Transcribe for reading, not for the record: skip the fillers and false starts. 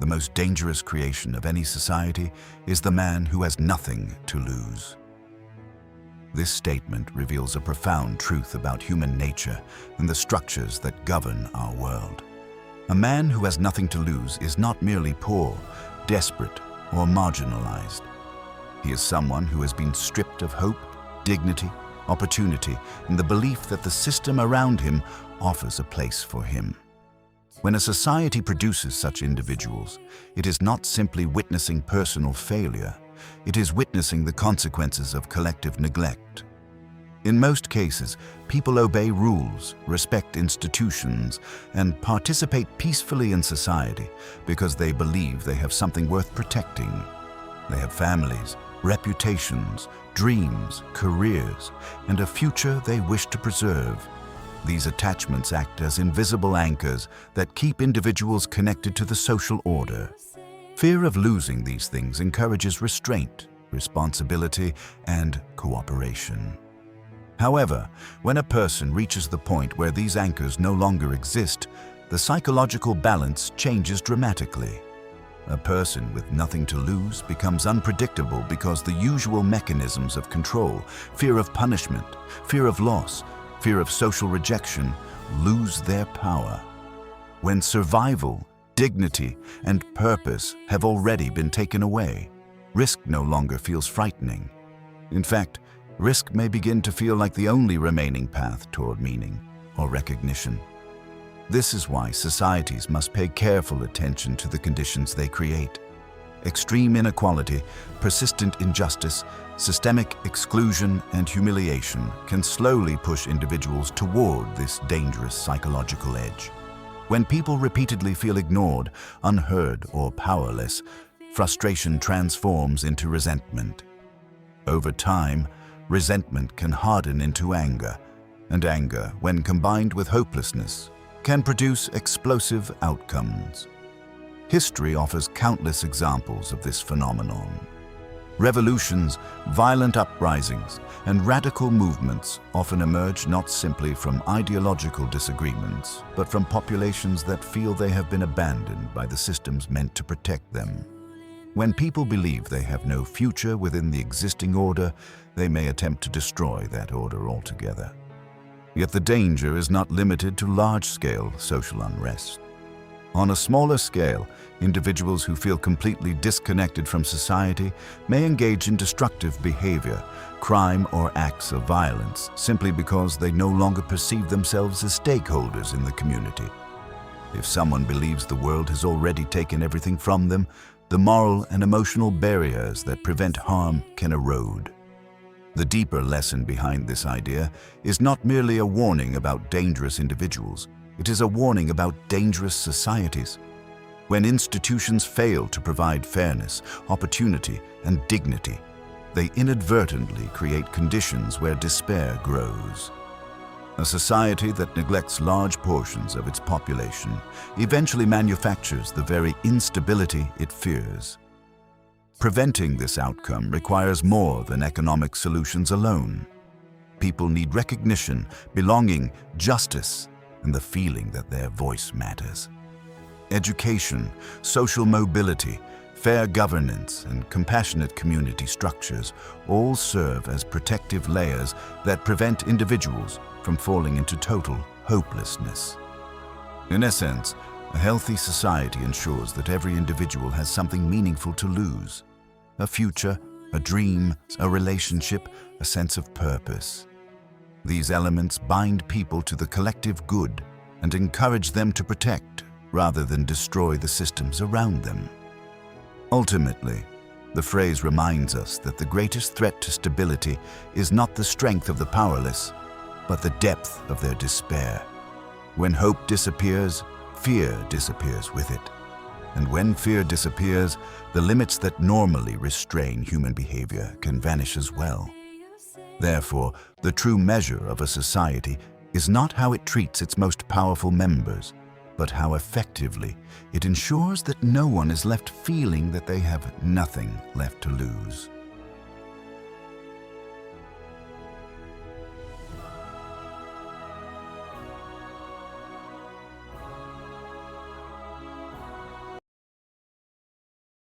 The most dangerous creation of any society is the man who has nothing to lose. This statement reveals a profound truth about human nature and the structures that govern our world. A man who has nothing to lose is not merely poor, desperate, or marginalized. He is someone who has been stripped of hope, dignity, opportunity, and the belief that the system around him offers a place for him. When a society produces such individuals, it is not simply witnessing personal failure, it is witnessing the consequences of collective neglect. In most cases, people obey rules, respect institutions, and participate peacefully in society because they believe they have something worth protecting. They have families, reputations, dreams, careers, and a future they wish to preserve. These attachments act as invisible anchors that keep individuals connected to the social order. Fear of losing these things encourages restraint, responsibility, and cooperation. However, when a person reaches the point where these anchors no longer exist, the psychological balance changes dramatically. A person with nothing to lose becomes unpredictable because the usual mechanisms of control, fear of punishment, fear of loss, fear of social rejection, lose their power. When survival, dignity, and purpose have already been taken away, risk no longer feels frightening. In fact, risk may begin to feel like the only remaining path toward meaning or recognition. This is why societies must pay careful attention to the conditions they create. Extreme inequality, persistent injustice, systemic exclusion, and humiliation can slowly push individuals toward this dangerous psychological edge. When people repeatedly feel ignored, unheard, or powerless, frustration transforms into resentment. Over time, resentment can harden into anger, and anger, when combined with hopelessness, can produce explosive outcomes. History offers countless examples of this phenomenon. Revolutions, violent uprisings, and radical movements often emerge not simply from ideological disagreements, but from populations that feel they have been abandoned by the systems meant to protect them. When people believe they have no future within the existing order, they may attempt to destroy that order altogether. Yet the danger is not limited to large-scale social unrest. On a smaller scale, individuals who feel completely disconnected from society may engage in destructive behavior, crime, or acts of violence simply because they no longer perceive themselves as stakeholders in the community. If someone believes the world has already taken everything from them, the moral and emotional barriers that prevent harm can erode. The deeper lesson behind this idea is not merely a warning about dangerous individuals, it is a warning about dangerous societies. When institutions fail to provide fairness, opportunity, and dignity, they inadvertently create conditions where despair grows. A society that neglects large portions of its population eventually manufactures the very instability it fears. Preventing this outcome requires more than economic solutions alone. People need recognition, belonging, justice, and the feeling that their voice matters. Education, social mobility, fair governance, and compassionate community structures all serve as protective layers that prevent individuals from falling into total hopelessness. In essence, a healthy society ensures that every individual has something meaningful to lose: a future, a dream, a relationship, a sense of purpose. These elements bind people to the collective good and encourage them to protect rather than destroy the systems around them. Ultimately, the phrase reminds us that the greatest threat to stability is not the strength of the powerless, but the depth of their despair. When hope disappears, fear disappears with it. And when fear disappears, the limits that normally restrain human behavior can vanish as well. Therefore, the true measure of a society is not how it treats its most powerful members, but how effectively it ensures that no one is left feeling that they have nothing left to lose.